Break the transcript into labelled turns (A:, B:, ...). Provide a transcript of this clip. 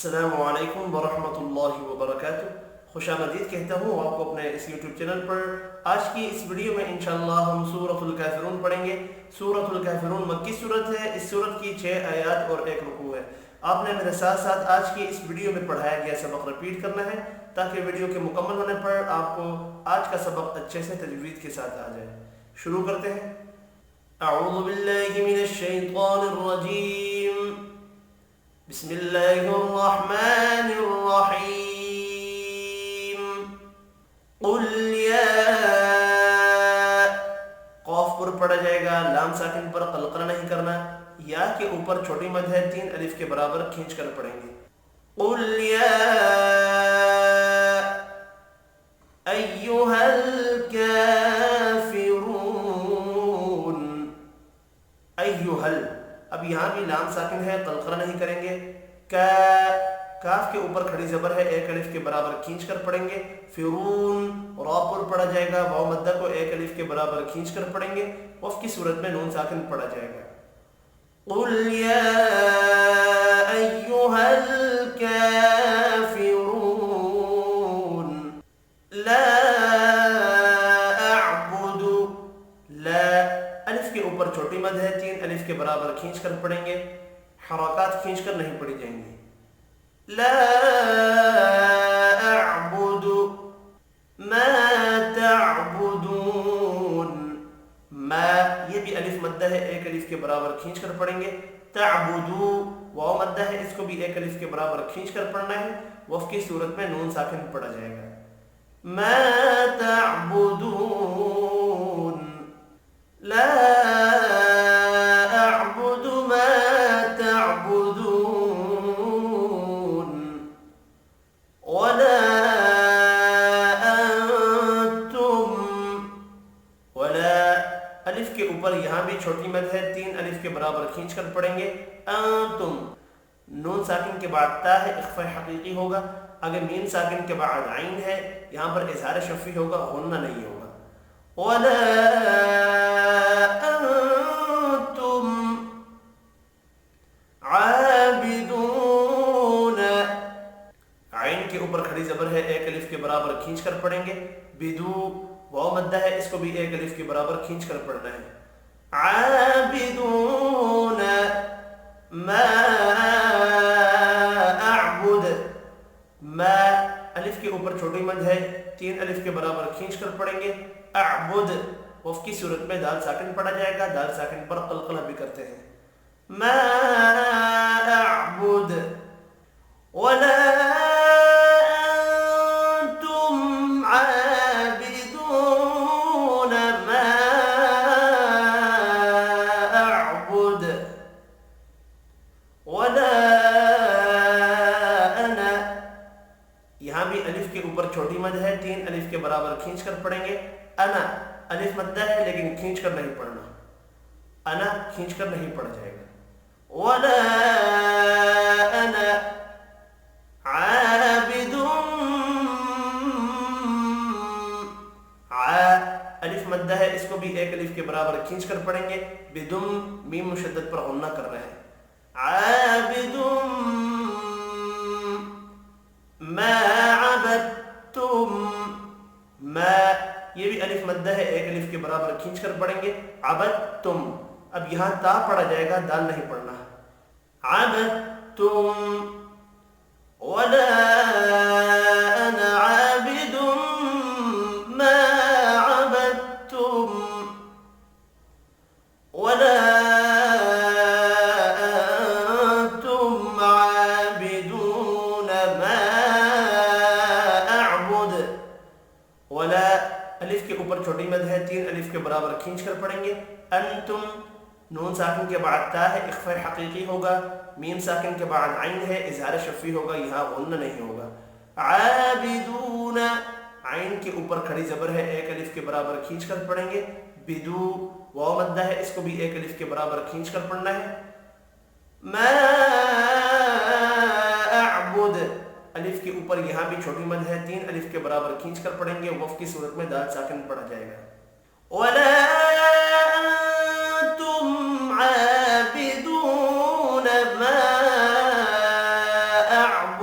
A: السلام علیکم ورحمۃ اللہ وبرکاتہ۔ خوش آمدید کہتا ہوں آپ کو اپنے اس یوٹیوب چینل پر۔ آج کی اس ویڈیو میں انشاءاللہ ہم سورۃ الکافرون پڑھیں گے۔ سورۃ الکافرون مکی سورت ہے۔ اس سورت کی 6 آیات اور 1 رکوع ہے۔ آپ نے میرے ساتھ ساتھ آج کی اس ویڈیو میں پڑھایا گیا سبق رپیٹ کرنا ہے تاکہ ویڈیو کے مکمل ہونے پر آپ کو آج کا سبق اچھے سے تجوید کے ساتھ آ جائے۔ شروع کرتے ہیں۔ اعوذ باللہ من الشیطان الرجیم، بسم اللہ الرحمن الرحیم۔ قل یا، قاف پر پڑھا جائے گا، لام ساکن پر قلقلہ نہیں کرنا، یا کے اوپر چھوٹی مد ہے 3 الف کے برابر کھینچ کر پڑھیں گے۔ قل یا ایھا الکافرون، ایھا، اب یہاں بھی لام ساکن ہے، قلقلہ نہیں کریں گے۔ کاف کے اوپر کھڑی زبر ہے، 1 الف کے برابر کھینچ کر پڑھیں گے۔ فرون، را پر پڑھا جائے گا، واو مدہ کو 1 الف کے برابر کھینچ کر پڑھیں گے۔ وف کی صورت میں نون ساکن پڑھا جائے گا۔ قل یا ایھا الکافرون لا اعبد، لا، الف کے اوپر چھوٹی مد ہے، 3 الف کے برابر کھینچ کر پڑھیں گے، حرکات کھینچ کر نہیں پڑھی جائیں گی۔ لا اعبد ما تعبدون، ما، یہ بھی الف مدہ ہے، 1 الف کے برابر کھینچ کر پڑھیں گے۔ تعبدو، واو مدہ ہے، اس کو بھی 1 الف کے برابر کھینچ کر پڑھنا ہے۔ وف کی صورت میں نون ساکن پڑھا جائے گا۔ ما تعبدون لا اعبد ما تعبدون ولا انتم، ولا، الف کے اوپر یہاں بھی چھوٹی مد ہے، 3 الف کے برابر کھینچ کر پڑھیں گے۔ انتم، نون ساکن کے بعد تا ہے، اخفاء حقیقی ہوگا۔ اگر میم ساکن کے بعد عین ہے، یہاں پر اظہار شفوی ہوگا، غنہ نہیں ہوگا۔ ولا انتم عابدون، عین کے اوپر کھڑی زبر ہے، 1 الف کے برابر کھینچ کر پڑھیں گے۔ بدو، واو مدہ ہے، اس کو بھی 1 الف کے برابر کھینچ کر پڑھنا ہے۔ عابدون ما اعبد، ما، الف کے اوپر چھوٹی مد ہے، 3 الف کے برابر کھینچ کر پڑھیں گے۔ اعبد، وف کی صورت میں دال ساکن پڑھا جائے گا، دال ساکن پر قلقلہ بھی کرتے ہیں۔ ما اعبد ولا انتم عابدون ما اعبد ولا انا، یہاں بھی الف کے اوپر چھوٹی مد ہے، 3 الف کے برابر کھینچ کر پڑھیں گے۔ انا، الف مدہ ہے لیکن کھینچ کر نہیں پڑھنا، انا کھینچ کر نہیں پڑھا جائے گا۔ ولا انا عابد، الف مدہ ہے، اس کو بھی 1 الف کے برابر کھینچ کر پڑھیں گے۔ بدم، میم مشدد پر غنہ کر رہے ہیں۔ عابد ما عبدتم، ما، یہ بھی الف مدہ ہے، 1 الف کے برابر کھینچ کر پڑھیں گے۔ عبدتم، اب یہاں تا پڑھا جائے گا، دال نہیں پڑھنا۔ عبدتم ولا انا عابد ما عبدتم ولا انتم عابدون ما اعبد، ولا، الف کے اوپر چھوٹی مد ہے، 3 الف کے برابر کھینچ کر پڑھیں گے۔ انتم، نون ساکن کے بعد تا ہے، اخفاء حقیقی ہوگا۔ میم ساکن کے بعد عین ہے، اظہار شفوی ہوگا، یہاں غنہ نہیں ہوگا۔ عابدون، عین کے اوپر کھڑی زبر ہے، 1 الف کے برابر کھینچ کر پڑھیں گے۔ بدو، واو مدہ ہے، اس کو بھی 1 الف کے برابر کھینچ کر پڑھنا ہے۔ ما اعبد، الف کے اوپر یہاں بھی چھوٹی مد ہے، 3 الف کے برابر کھینچ کر پڑھیں گے۔ وف کی صورت میں دال ساکن پڑھا جائے گا۔ ولا انتم عابدون ما اعبد